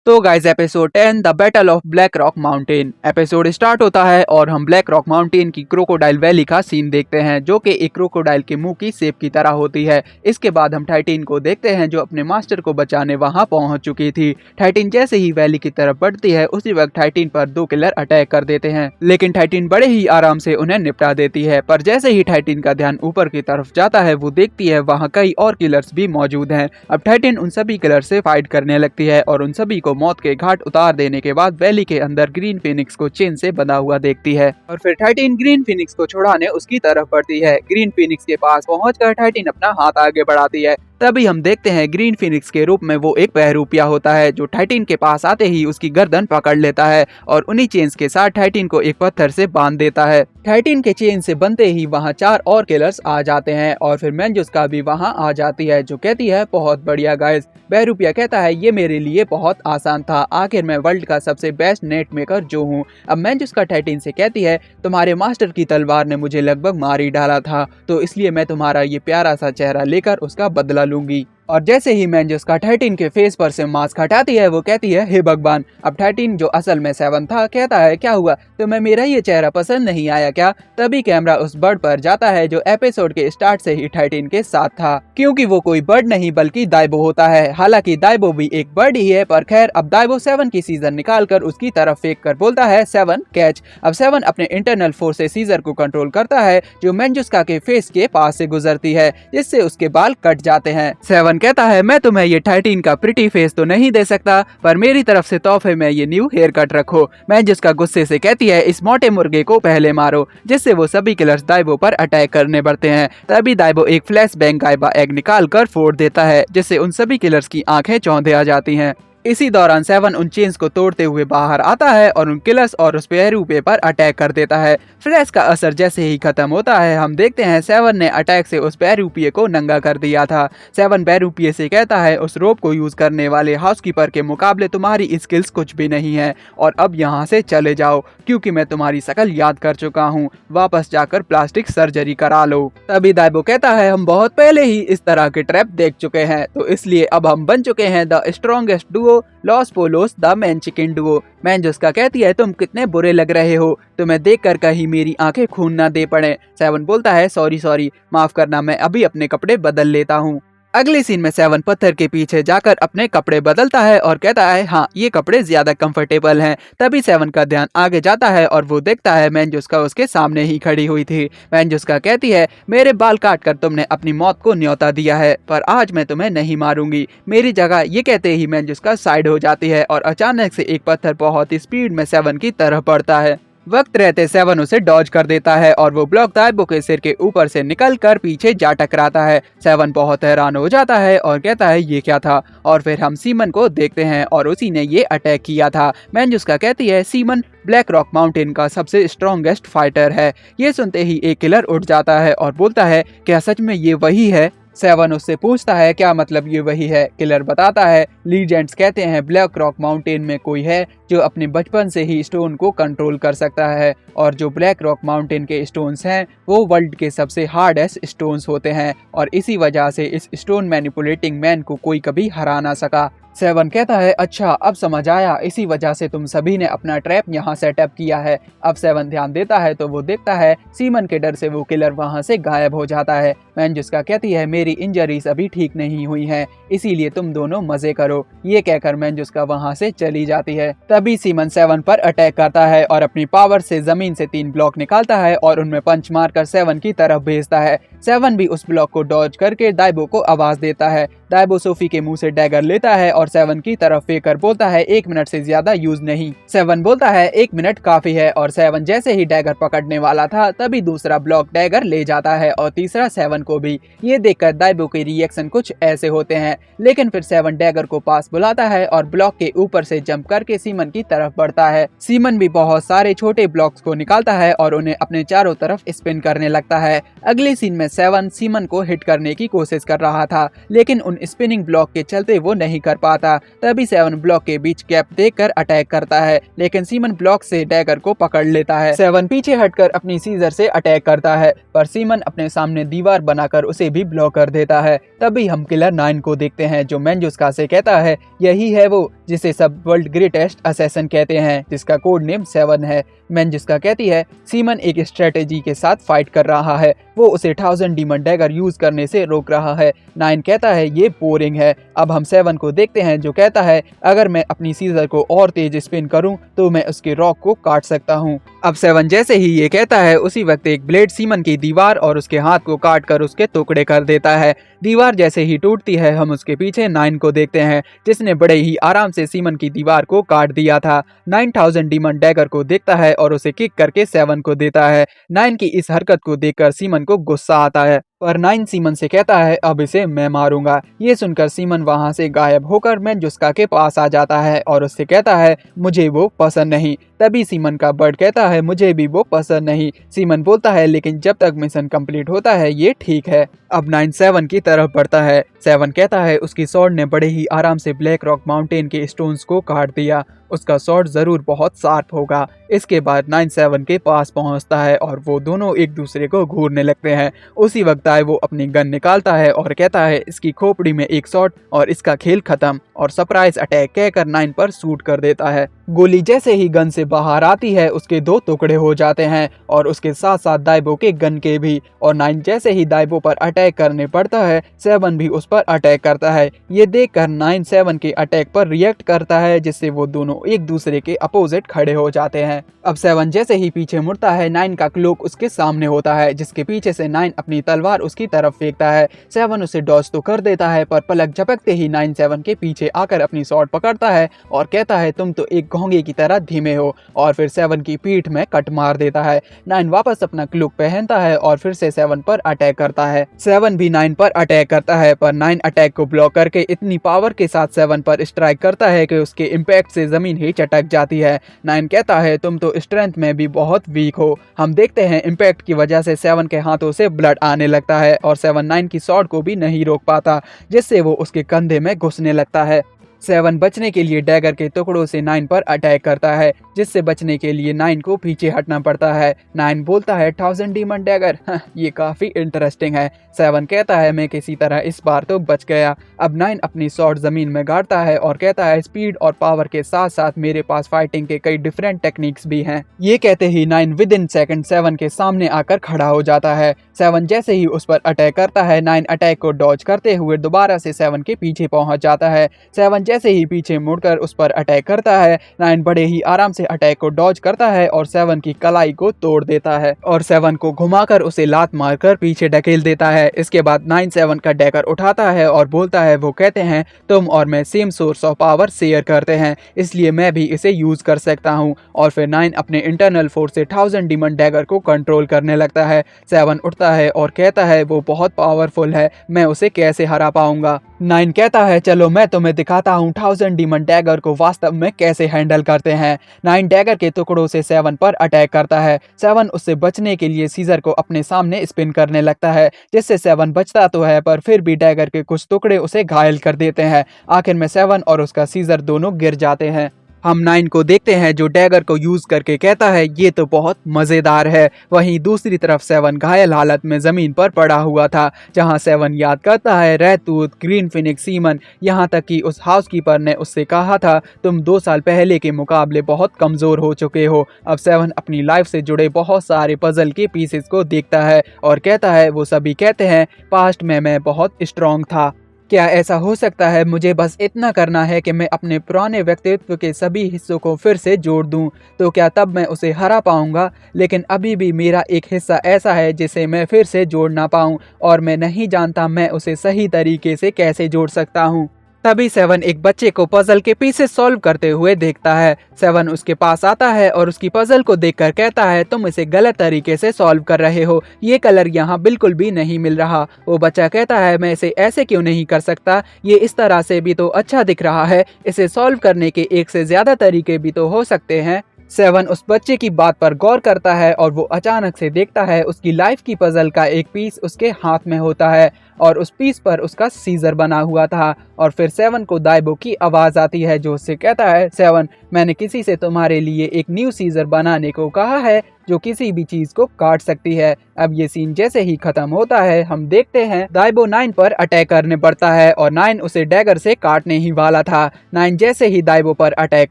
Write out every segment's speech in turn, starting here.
तो guys episode 10 the battle of black rock mountain episode start होता है और हम ब्लैक रॉक माउंटेन की क्रोकोडाइल वैली का सीन देखते हैं जो कि एक क्रोकोडाइल के मुंह की शेप की तरह होती है। इसके बाद हम टाइटिन को देखते हैं जो अपने मास्टर को बचाने वहां पहुंच चुकी थी। टाइटिन जैसे ही वैली की तरफ बढ़ती है उसी वक्त टाइटिन पर दो किलर अटैक कर देते हैं, लेकिन टाइटिन बड़े ही आराम से उन्हें निपटा देती है। पर जैसे ही टाइटिन का ध्यान ऊपर की तरफ जाता है वो देखती है वहाँ कई और किलर्स भी मौजूद हैं। अब टाइटिन उन सभी किलर से फाइट करने लगती है और उन सभी को मौत के घाट उतार देने के बाद वैली के अंदर ग्रीन फिनिक्स को चेन से बंधा हुआ देखती है और फिर टाइटिन ग्रीन फिनिक्स को छुड़ाने उसकी तरफ बढ़ती है। ग्रीन फिनिक्स के पास पहुंचकर टाइटिन अपना हाथ आगे बढ़ाती है। तभी हम देखते हैं ग्रीन फिनिक्स के रूप में वो एक बहरूपिया होता है जो टाइटिन के पास आते ही उसकी गर्दन पकड़ लेता है और उन्हीं चेन्स के साथ टाइटिन को एक पत्थर से बांध देता है। टाइटिन के चेन से बनते ही वहाँ 4 और किलर्स आ जाते हैं और फिर मैंजुस्का भी वहाँ आ जाती है जो कहती है बहुत बढ़िया गाइस। बहरूपिया कहता है ये मेरे लिए बहुत आसान था, आखिर मैं वर्ल्ड का सबसे बेस्ट नेट मेकर जो हूँ। अब मैंजुस्का टाइटिन से कहती है तुम्हारे मास्टर की तलवार ने मुझे लगभग मार ही डाला था, तो इसलिए मैं तुम्हारा ये प्यारा सा चेहरा लेकर उसका बदला लूंगी। और जैसे ही मैंजुस्का टाइटिन के फेस पर से मास्क हटाती है वो कहती है हे भगवान। अब टाइटिन जो असल में 7 था कहता है क्या हुआ, तुम्हें मेरा ये चेहरा पसंद नहीं आया क्या। तभी कैमरा उस बर्ड पर जाता है जो एपिसोड के स्टार्ट से ही टाइटिन के साथ था, क्योंकि वो कोई बर्ड नहीं बल्कि दाइबो होता है। हालांकि दाइबो भी एक बर्ड ही है, पर खैर अब दाइबो 7 की सीजर निकाल कर उसकी तरफ फेंक कर बोलता है 7 कैच। अब 7 अपने इंटरनल फोर्स से सीजर को कंट्रोल करता है जो मैंजुस्का के फेस के पास से गुजरती है, जिससे उसके बाल कट जाते हैं। 7 कहता है मैं तुम्हें ये टाइटिन का प्रिटी फेस तो नहीं दे सकता, पर मेरी तरफ से तोहफे में ये न्यू हेयर कट रखो। मैंजुस्का गुस्से से कहती है इस मोटे मुर्गे को पहले मारो, जिससे वो सभी किलर्स दाइबो पर अटैक करने बढ़ते हैं। तभी दाइबो एक फ्लैश बैंग गायबा एग निकाल कर फोड़ देता है, जिससे उन सभी किलर्स की आंखें चौंधे आ जाती हैं। इसी दौरान 7 उन चेन्स को तोड़ते हुए बाहर आता है और उन किलर्स और उस बहरूपे पर अटैक कर देता है। फ्लैश का असर जैसे ही खत्म होता है हम देखते हैं 7 ने अटैक से उस बहरूपिये को नंगा कर दिया था। 7 बहरूपिये से कहता है उस रोप को यूज करने वाले हाउसकीपर के मुकाबले तुम्हारी स्किल्स कुछ भी नहीं है और अब यहाँ से चले जाओ, क्योंकि मैं तुम्हारी शकल याद कर चुका हूँ, वापस जाकर प्लास्टिक सर्जरी करा लो। तभी दाइबो कहता है हम बहुत पहले ही इस तरह के ट्रैप देख चुके हैं, तो इसलिए अब हम बन चुके हैं the strongest duo Los Pollos the man chicken duo. मैंजुस्का कहती है तुम कितने बुरे लग रहे हो, तुम्हें देखकर कहीं मेरी आंखें खून ना दे पड़े। 7 बोलता है सॉरी माफ करना, मैं अभी अपने कपड़े बदल लेता हूँ। अगले सीन में 7 पत्थर के पीछे जाकर अपने कपड़े बदलता है और कहता है हाँ ये कपड़े ज्यादा कंफर्टेबल हैं। तभी 7 का ध्यान आगे जाता है और वो देखता है मैंजुस्का उसके सामने ही खड़ी हुई थी। मैंजुस्का कहती है मेरे बाल काट कर तुमने अपनी मौत को न्योता दिया है, पर आज मैं तुम्हें नहीं मारूंगी, मेरी जगह। ये कहते ही मैंजुस्का साइड हो जाती है और अचानक से एक पत्थर बहुत ही स्पीड में 7 की तरफ बढ़ता है। वक्त रहते 7 उसे डॉज कर देता है और वो ब्लॉक दाइबो के सिर के ऊपर से निकल कर पीछे जा टकराता है। 7 बहुत हैरान हो जाता है और कहता है ये क्या था, और फिर हम सीमन को देखते हैं और उसी ने ये अटैक किया था। मैंजुस्का कहती है सीमन ब्लैक रॉक माउंटेन का सबसे स्ट्रॉन्गेस्ट फाइटर है। ये सुनते ही एक किलर उठ जाता है और बोलता है क्या सच में ये वही है। 7 उससे पूछता है क्या मतलब ये वही है। किलर बताता है लीजेंड्स कहते हैं ब्लैक रॉक माउंटेन में कोई है जो अपने बचपन से ही स्टोन को कंट्रोल कर सकता है, और जो ब्लैक रॉक माउंटेन के स्टोन्स हैं वो वर्ल्ड के सबसे हार्डेस्ट स्टोन्स होते हैं, और इसी वजह से इस स्टोन मैनिपुलेटिंग मैन को कोई कभी हरा ना सका। 7 कहता है अच्छा अब समझ आया, इसी वजह से तुम सभी ने अपना ट्रैप यहाँ सेटअप किया है। अब 7 ध्यान देता है तो वो देखता है सीमन के डर से वो किलर वहाँ से गायब हो जाता है। मैंजुस्का कहती है मेरी इंजरीज अभी ठीक नहीं हुई हैं, इसीलिए तुम दोनों मजे करो। ये कहकर मैंजुस्का वहाँ से चली जाती है। तभी सीमन 7 पर अटैक करता है और अपनी पावर से जमीन से 3 ब्लॉक निकालता है और उनमें पंच मारकर 7 की तरफ भेजता है। 7 भी उस ब्लॉक को डॉज करके दाइबो को आवाज देता है। दाइबो सोफी के मुंह से डैगर लेता है और 7 की तरफ फेंक कर बोलता है 1 मिनट से ज्यादा यूज नहीं। 7 बोलता है 1 मिनट काफी है, और 7 जैसे ही डैगर पकड़ने वाला था तभी दूसरा ब्लॉक डैगर ले जाता है और तीसरा 7 को भी। ये देखकर दाइबो के रिएक्शन कुछ ऐसे होते हैं, लेकिन फिर 7 डैगर को पास बुलाता है और ब्लॉक के ऊपर से जंप करके सीमन की तरफ बढ़ता है। सीमन भी बहुत सारे छोटे ब्लॉक्स को निकालता है और उन्हें अपने चारों तरफ स्पिन करने लगता है। अगले सीन में 7 सीमन को हिट करने की कोशिश कर रहा था, लेकिन उन स्पिनिंग ब्लॉक के चलते वो नहीं कर पाता। तभी 7 ब्लॉक के बीच गैप देखकर अटैक करता है, लेकिन सीमन ब्लॉक से डैगर को पकड़ लेता है। 7 पीछे हटकर अपनी सीजर से अटैक करता है, पर सीमन अपने सामने दीवार बनाकर उसे भी ब्लॉक कर देता है। तभी हम किलर 9 को देखते हैं जो मैंजुस्का से कहता है यही है वो जिसे सब वर्ल्ड ग्रेटेस्ट असैसिन कहते हैं, जिसका कोड नेम 7 है। मैन जिसका कहती है सीमन एक स्ट्रेटेजी के साथ फाइट कर रहा है, वो उसे 1000 डीमन डैगर यूज करने से रोक रहा है। 9 कहता है ये बोरिंग है। अब हम 7 को देखते हैं जो कहता है अगर मैं अपनी सीजर को और तेज स्पिन करूं तो मैं उसके रॉक को काट सकता हूं। अब 7 जैसे ही ये कहता है उसी वक्त एक ब्लेड सीमन की दीवार और उसके हाथ को काट कर उसके टुकड़े कर देता है। दीवार जैसे ही टूटती है हम उसके पीछे 9 को देखते हैं, जिसने बड़े ही आराम से सीमन की दीवार को काट दिया था। 9000 डीमन डैगर को देखता है और उसे किक करके 7 को देता है। 9 की इस हरकत को देखकर सीमन को गुस्सा आता है, पर 9 सीमन से कहता है अब इसे मैं मारूंगा। ये सुनकर सीमन वहां से गायब होकर मैनजुस्का के पास आ जाता है और उससे कहता है मुझे वो पसंद नहीं। तभी सीमन का बर्ड कहता है मुझे भी वो पसंद नहीं। सीमन बोलता है लेकिन जब तक मिशन कंप्लीट होता है ये ठीक है। अब 9 7 की तरफ बढ़ता है। 7 कहता है उसकी स्वॉर्ड ने बड़े ही आराम से ब्लैक रॉक माउंटेन के स्टोन्स को काट दिया, उसका स्वॉर्ड जरूर बहुत शार्प होगा। इसके बाद 9 7 के पास पहुंचता है और वो दोनों एक दूसरे को घूरने लगते हैं। उसी वक्त आए वो अपनी गन निकालता है और कहता है इसकी खोपड़ी में एक शॉट और इसका खेल खत्म, और सरप्राइज अटैक कहकर 9 पर शूट कर देता है। गोली जैसे ही गन से बाहर आती है उसके 2 टुकड़े हो जाते हैं और उसके साथ साथ दाइबो के गन के भी। और 9 जैसे ही दाइबो पर अटैक करने पड़ता है 7 भी उस पर अटैक करता है। ये देखकर 9 7 के अटैक पर रिएक्ट करता है, जिससे वो दोनों एक दूसरे के अपोजिट खड़े हो जाते हैं। अब 7 जैसे ही पीछे मुड़ता है 9 का क्लोक उसके सामने होता है, जिसके पीछे से 9 अपनी तलवार उसकी तरफ फेंकता है। 7 उसे डॉज तो कर देता है, पर पलक झपकते ही 9 7 के पीछे आकर अपनी शॉट पकड़ता है और कहता है तुम तो एक घोंगे की तरह धीमे हो, और फिर 7 की पीठ में कट मार देता है। 9 वापस अपना क्लोक पहनता है और फिर से 7 पर अटैक करता है। 7 भी 9 पर अटैक करता है, पर 9 अटैक को ब्लॉक करके इतनी पावर के साथ 7 पर स्ट्राइक करता है कि उसके इम्पैक्ट से जमीन ही चटक जाती है। 9 कहता है तुम तो स्ट्रेंथ में भी बहुत वीक हो। हम देखते हैं इम्पैक्ट की वजह से 7 के हाथों से ब्लड आने लगता है और 7 9 की शॉट को भी नहीं रोक पाता, जिससे वो उसके कंधे में घुसने लगता है। 7 बचने के लिए डैगर के टुकड़ों से 9 पर अटैक करता है, जिससे बचने के लिए 9 को पीछे हटना पड़ता है। 9 बोलता है 1000 डीमन डैगर, ये काफी इंटरेस्टिंग है। 7 कहता है मैं किसी तरह इस बार तो बच गया। अब 9 अपनी शॉट जमीन में गाड़ता है और कहता है स्पीड और पावर के साथ साथ मेरे पास फाइटिंग के कई डिफरेंट टेक्निक्स भी हैं। ये कहते ही 9 विद इन सेकंड 7 के सामने आकर खड़ा हो जाता है। 7 जैसे ही उस पर अटैक करता है 9 अटैक को डॉज करते हुए दोबारा से 7 के पीछे पहुंच जाता है। 7 जैसे ही पीछे मुड़कर उस पर अटैक करता है 9 बड़े ही आराम से अटैक को डॉज करता है और 7 की कलाई को तोड़ देता है और 7 को घुमाकर उसे लात मारकर पीछे ढकेल देता है। इसके बाद 9 7 का डैगर उठाता है और बोलता है वो कहते हैं तुम और मैं same source of power share करते हैं, इसलिए मैं भी इसे यूज कर सकता हूँ। और फिर 9 अपने इंटरनल फोर्स से 1000 डीमन डैगर को कंट्रोल करने लगता है। 7 उठता है और कहता है वो बहुत पावरफुल है, मैं उसे कैसे हरा पाऊंगा। 9 कहता है चलो मैं तुम्हें दिखाता हूँ 1000 डीमन डैगर को वास्तव में कैसे हैंडल करते हैं। 9 डैगर के टुकड़ों से 7 पर अटैक करता है। 7 उससे बचने के लिए सीजर को अपने सामने स्पिन करने लगता है, जिससे 7 बचता तो है पर फिर भी डैगर के कुछ टुकड़े उसे घायल कर देते हैं। आखिर में 7 और उसका सीजर दोनों गिर जाते हैं। हम 9 को देखते हैं जो डैगर को यूज करके कहता है ये तो बहुत मजेदार है। वहीं दूसरी तरफ 7 घायल हालत में जमीन पर पड़ा हुआ था, जहां 7 याद करता है रेडटूथ, ग्रीन फिनिक्स, सीमन, यहाँ तक कि उस हाउसकीपर ने उससे कहा था तुम 2 साल पहले के मुकाबले बहुत कमजोर हो चुके हो। अब 7 अपनी लाइफ से जुड़े बहुत सारे पजल के पीसेस को देखता है और कहता है वो सभी कहते हैं पास्ट में मैं बहुत स्ट्रांग था। क्या ऐसा हो सकता है? मुझे बस इतना करना है कि मैं अपने पुराने व्यक्तित्व के सभी हिस्सों को फिर से जोड़ दूं, तो क्या तब मैं उसे हरा पाऊंगा? लेकिन अभी भी मेरा एक हिस्सा ऐसा है जिसे मैं फिर से जोड़ ना पाऊं और मैं नहीं जानता मैं उसे सही तरीके से कैसे जोड़ सकता हूं। तभी 7 एक बच्चे को पजल के पीसेस सॉल्व करते हुए देखता है। 7 उसके पास आता है और उसकी पजल को देखकर कहता है तुम इसे गलत तरीके से सॉल्व कर रहे हो, ये कलर यहाँ बिल्कुल भी नहीं मिल रहा। वो बच्चा कहता है मैं इसे ऐसे क्यों नहीं कर सकता, ये इस तरह से भी तो अच्छा दिख रहा है, इसे सॉल्व करने के एक से ज्यादा तरीके भी तो हो सकते हैं। 7 उस बच्चे की बात पर गौर करता है और वो अचानक से देखता है उसकी लाइफ की पजल का एक पीस उसके हाथ में होता है और उस पीस पर उसका सीजर बना हुआ था। और फिर 7 को दाइबो की आवाज आती है जो उससे कहता है 7 मैंने किसी से तुम्हारे लिए एक न्यू सीजर बनाने को कहा है, जो किसी भी चीज को काट सकती है। अब ये सीन जैसे ही खत्म होता है हम देखते हैं दाइबो 9 पर अटैक करने पड़ता है और 9 उसे डैगर से काटने ही वाला था। 9 जैसे ही दाइबो पर अटैक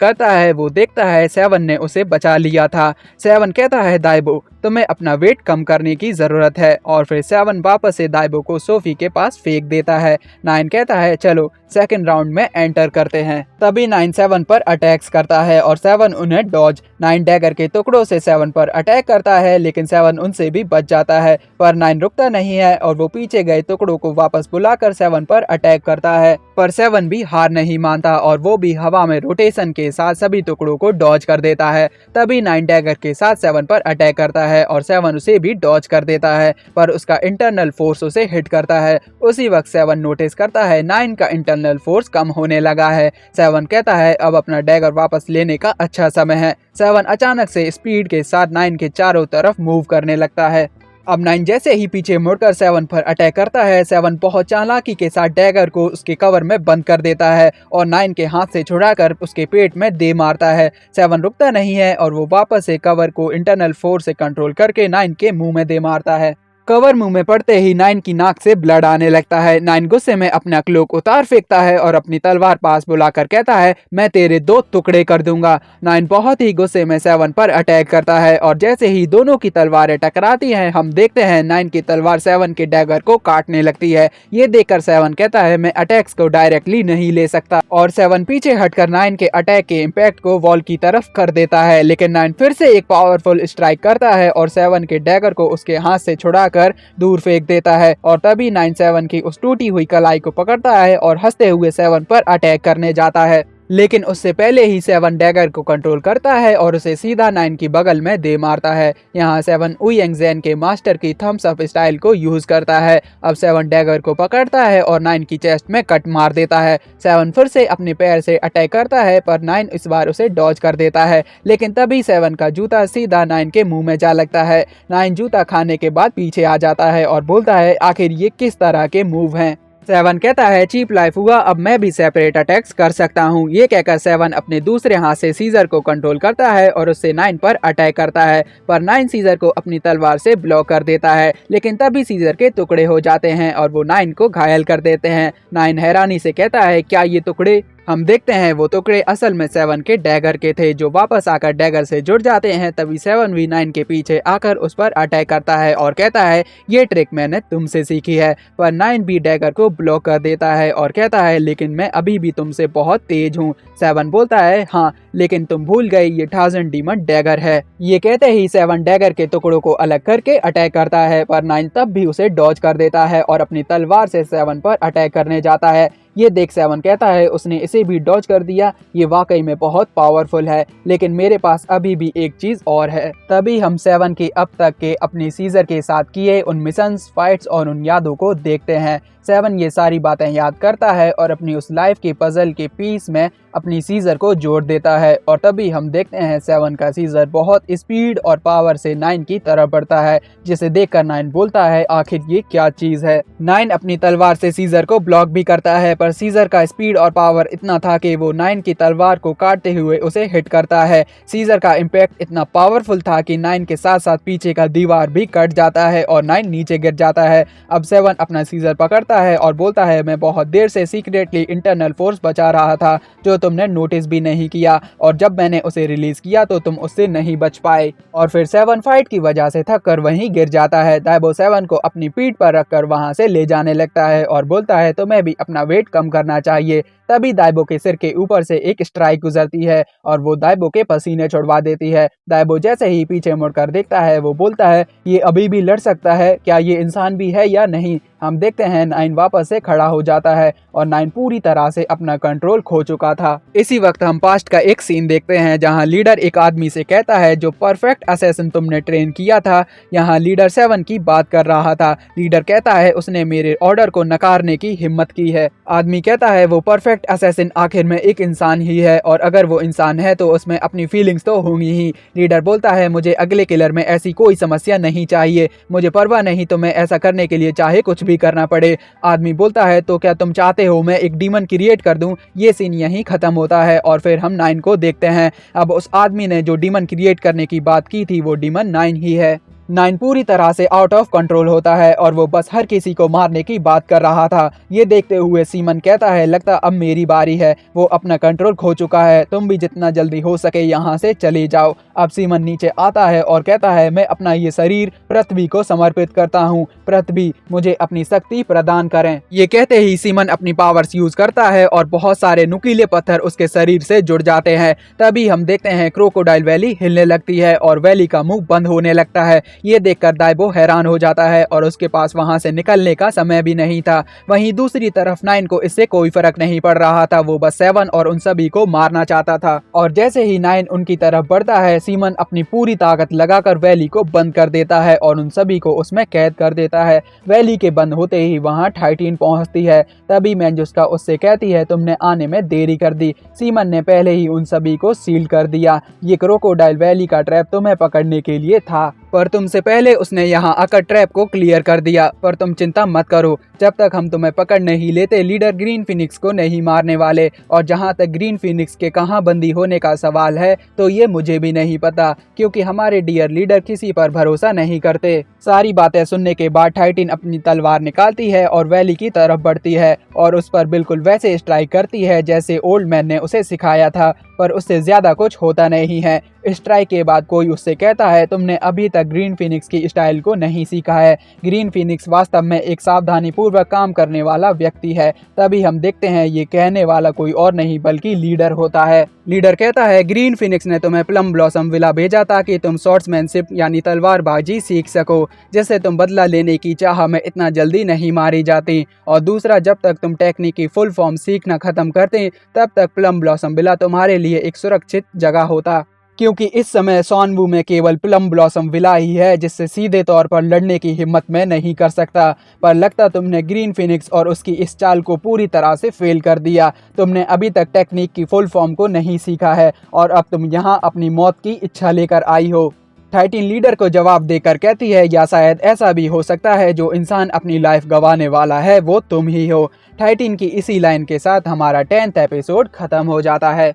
करता है वो देखता है 7 ने उसे बचा लिया था। 7 कहता है दाइबो तुम्हें अपना वेट कम करने की जरूरत है और फिर 7 वापस से दाइबो को सोफी के पास फेंक देता है। 9 कहता है चलो सेकंड राउंड में एंटर करते हैं। तभी 9 7 पर अटैक्स करता है और 7 उन्हें डॉज। 9 डैगर के टुकड़ों से 7 पर अटैक करता है लेकिन 7 उनसे भी बच जाता है, पर 9 रुकता नहीं है और वो पीछे गए टुकड़ों को वापस बुलाकर 7 पर अटैक करता है। पर 7 भी हार नहीं मानता और वो भी हवा में रोटेशन के साथ सभी टुकड़ों को डॉज कर देता है। तभी 9 डैगर के साथ 7 पर अटैक करता है और 7 उसे भी डॉज कर देता है, पर उसका इंटरनल फोर्स उसे हिट करता है। उसी वक्त 7 नोटिस करता है 9 का इंटरनल फोर्स कम होने लगा है। 7 कहता है अब अपना डैगर वापस लेने का अच्छा समय है। 7 अचानक से स्पीड के साथ 9 के चारों तरफ मूव करने लगता है। अब 9 जैसे ही पीछे मुड़कर 7 पर अटैक करता है 7 बहुत चालाकी के साथ डैगर को उसके कवर में बंद कर देता है और 9 के हाथ से छुड़ाकर उसके पेट में दे मारता है। 7 रुकता नहीं है और वो वापस से कवर को इंटरनल फोर्स से कंट्रोल करके 9 के मुंह में दे मारता है। कवर मुंह में पड़ते ही 9 की नाक से ब्लड आने लगता है। 9 गुस्से में अपना क्लोक उतार फेंकता है और अपनी तलवार पास बुलाकर कहता है मैं तेरे 2 टुकड़े कर दूंगा। 9 बहुत ही गुस्से में 7 पर अटैक करता है और जैसे ही दोनों की तलवारें टकराती हैं हम देखते हैं 9 की तलवार 7 के डैगर को काटने लगती है। ये देखकर 7 कहता है मैं अटैक्स को डायरेक्टली नहीं ले सकता और 7 पीछे हटकर 9 के अटैक के इम्पैक्ट को वॉल की तरफ कर देता है, लेकिन 9 फिर से एक पावरफुल स्ट्राइक करता है और 7 के डैगर को उसके हाथ से छुड़ा कर दूर फेंक देता है और तभी 9 7 की उस टूटी हुई कलाई को पकड़ता है और हंसते हुए 7 पर अटैक करने जाता है, लेकिन उससे पहले ही 7 डैगर को कंट्रोल करता है और उसे सीधा 9 की बगल में दे मारता है। यहाँ 7 उयेंगजेन के मास्टर की थम्स अप स्टाइल को यूज करता है। अब 7 डैगर को पकड़ता है और 9 की चेस्ट में कट मार देता है। 7 फिर से अपने पैर से अटैक करता है पर 9 इस बार उसे डॉज कर देता है, लेकिन तभी 7 का जूता सीधा 9 के मुंह में जा लगता है। 9 जूता खाने के बाद पीछे आ जाता है और बोलता है आखिर ये किस तरह के मूव हैं। 7 कहता है चीप लाइफ हुआ, अब मैं भी सेपरेट अटैक्स कर सकता हूँ। ये कहकर 7 अपने दूसरे हाथ से सीजर को कंट्रोल करता है और उससे 9 पर अटैक करता है, पर 9 सीजर को अपनी तलवार से ब्लॉक कर देता है, लेकिन तभी सीजर के टुकड़े हो जाते हैं और वो 9 को घायल कर देते हैं। 9 हैरानी से कहता है क्या ये टुकड़े? हम देखते हैं वो टुकड़े असल में 7 के डैगर के थे जो वापस आकर डैगर से जुड़ जाते हैं। तभी 7 भी 9 के पीछे आकर उस पर अटैक करता है और कहता है ये ट्रिक मैंने तुमसे सीखी है, पर 9 भी डैगर को ब्लॉक कर देता है और कहता है लेकिन मैं अभी भी तुमसे बहुत तेज हूँ। 7 बोलता है हाँ, लेकिन तुम भूल गए ये 1000 डीमन डैगर है। ये कहते ही 7 डैगर के टुकड़ों को अलग करके अटैक करता है, पर 9 तब भी उसे डॉज कर देता है और अपनी तलवार से 7 पर अटैक करने जाता है। ये देख 7 कहता है उसने इसे भी डॉज कर दिया, ये वाकई में बहुत पावरफुल है, लेकिन मेरे पास अभी भी एक चीज और है। तभी हम 7 के अब तक के अपने सीजर के साथ किए उन मिशंस, फाइट्स और उन यादों को देखते हैं। 7 ये सारी बातें याद करता है और अपनी उस लाइफ के पजल के पीस में अपनी सीजर को जोड़ देता है और तभी हम देखते हैं 7 का सीजर बहुत स्पीड और पावर से 9 की तरफ बढ़ता है, जिसे देखकर 9 बोलता है आखिर ये क्या चीज है। 9 अपनी तलवार से सीजर को ब्लॉक भी करता है, पर सीजर का स्पीड और पावर इतना था कि वो 9 की तलवार को काटते हुए उसे हिट करता है। सीजर का इम्पैक्ट इतना पावरफुल था कि 9 के साथ साथ पीछे का दीवार भी कट जाता है और 9 नीचे गिर जाता है। अब 7 अपना सीजर पकड़ता है और बोलता है मैं बहुत देर से सीक्रेटली इंटरनल फोर्स बचा रहा था जो तुमने नोटिस भी नहीं किया, और जब मैंने उसे रिलीज किया तो तुम उससे नहीं बच पाए। और फिर 7 फाइट की वजह से थक कर वहीं गिर जाता है। दाइबो 7 को अपनी पीठ पर रखकर वहां से ले जाने लगता है और बोलता है तुम्हें भी अपना वेट कम करना चाहिए। तभी दाइबो के सिर के ऊपर से एक स्ट्राइक गुजरती है और वो दाइबो के पसीने छुड़वा देती है। दाइबो जैसे ही पीछे मुड़कर देखता है वो बोलता है ये अभी भी लड़ सकता है, क्या ये इंसान भी है या नहीं। हम देखते हैं 9 वापस से खड़ा हो जाता है और 9 पूरी तरह से अपना कंट्रोल खो चुका था। इसी वक्त हम पास्ट का एक सीन देखते हैं जहां लीडर एक आदमी से कहता है जो परफेक्ट असैसिन तुमने ट्रेन किया था। यहाँ लीडर 7 की बात कर रहा था। लीडर कहता है उसने मेरे ऑर्डर को नकारने की हिम्मत की है। आदमी कहता है वो परफेक्ट परफेक्ट असैसिन आखिर में एक इंसान ही है और अगर वो इंसान है तो उसमें अपनी फीलिंग्स तो होंगी ही। लीडर बोलता है मुझे अगले किलर में ऐसी कोई समस्या नहीं चाहिए, मुझे परवाह नहीं तो मैं ऐसा करने के लिए चाहे कुछ भी करना पड़े। आदमी बोलता है तो क्या तुम चाहते हो मैं एक डीमन क्रिएट कर दूं। ये सीन यहीं खत्म होता है और फिर हम 9 को देखते हैं। अब उस आदमी ने जो डीमन क्रिएट करने की बात की थी वो डीमन 9 ही है। 9 पूरी तरह से आउट ऑफ कंट्रोल होता है और वो बस हर किसी को मारने की बात कर रहा था। ये देखते हुए सीमन कहता है लगता अब मेरी बारी है। वो अपना कंट्रोल खो चुका है, तुम भी जितना जल्दी हो सके यहाँ से चले जाओ। अब सीमन नीचे आता है और कहता है मैं अपना ये शरीर पृथ्वी को समर्पित करता हूँ, पृथ्वी मुझे अपनी शक्ति प्रदान करें। ये कहते ही सीमन अपनी पावर्स यूज करता है और बहुत सारे नुकीले पत्थर उसके शरीर से जुड़ जाते हैं। तभी हम देखते हैं क्रोकोडाइल वैली हिलने लगती है और वैली का मुंह बंद होने लगता है। ये देखकर दाइबो हैरान हो जाता है और उसके पास वहां से निकलने का समय भी नहीं था। वहीं दूसरी तरफ 9 को इससे कोई फर्क नहीं पड़ रहा था, वो बस 7 और उन सभी को मारना चाहता था। और जैसे ही 9 उनकी तरफ बढ़ता है सीमन अपनी पूरी ताकत लगाकर वैली को बंद कर देता है और उन सभी को उसमें कैद कर देता है। वैली के बंद होते ही वहां 13 पहुंचती है। तभी मैंजुस्का उससे कहती है तुमने आने में देरी कर दी, सीमन ने पहले ही उन सभी को सील कर दिया। ये क्रोकोडाइल वैली का ट्रैप तुम्हें पकड़ने के लिए था, पर तुमसे पहले उसने यहाँ आकर ट्रैप को क्लियर कर दिया। पर तुम चिंता मत करो, जब तक हम तुम्हें पकड़ नहीं लेते लीडर ग्रीन फिनिक्स को नहीं मारने वाले। और जहाँ तक ग्रीन फिनिक्स के कहाँ बंदी होने का सवाल है तो ये मुझे भी नहीं पता, क्योंकि हमारे डियर लीडर किसी पर भरोसा नहीं करते। सारी बातें सुनने के बाद 13 अपनी तलवार निकालती है और वैली की तरफ बढ़ती है और उस पर बिल्कुल वैसे स्ट्राइक करती है जैसे ओल्ड मैन ने उसे सिखाया था, पर उससे ज्यादा कुछ होता नहीं है। स्ट्राइक के बाद कोई उससे कहता है तुमने अभी तक ग्रीन फिनिक्स की स्टाइल को नहीं सीखा है। ग्रीन फिनिक्स वास्तव में एक सावधानी पूर्वक काम करने वाला व्यक्ति है। तभी हम देखते हैं ये कहने वाला कोई और नहीं बल्कि लीडर होता है। लीडर कहता है ग्रीन फिनिक्स ने तुम्हें प्लम ब्लॉसम विला भेजा ताकि तुम शॉर्ट्समैनशिप यानी तलवारबाजी सीख सको, जिससे तुम बदला लेने की चाह में इतना जल्दी नहीं मारी जाती। और दूसरा, जब तक तुम टेक्निक की फुल फॉर्म सीखना खत्म करते तब तक प्लम ब्लॉसम विला तुम्हारे लिए एक सुरक्षित जगह होता, क्योंकि इस समय सॉनवू में केवल प्लम ब्लॉसम विला ही है जिससे सीधे तौर पर लड़ने की हिम्मत मैं नहीं कर सकता। पर लगता तुमने ग्रीन फिनिक्स और उसकी इस चाल को पूरी तरह से फेल कर दिया। तुमने अभी तक टेक्निक की फुल फॉर्म को नहीं सीखा है और अब तुम यहाँ अपनी मौत की इच्छा लेकर आई हो। 13 लीडर को जवाब देकर कहती है या शायद ऐसा भी हो सकता है जो इंसान अपनी लाइफ गंवाने वाला है वो तुम ही हो। 13 की इसी लाइन के साथ हमारा 10th एपिसोड खत्म हो जाता है।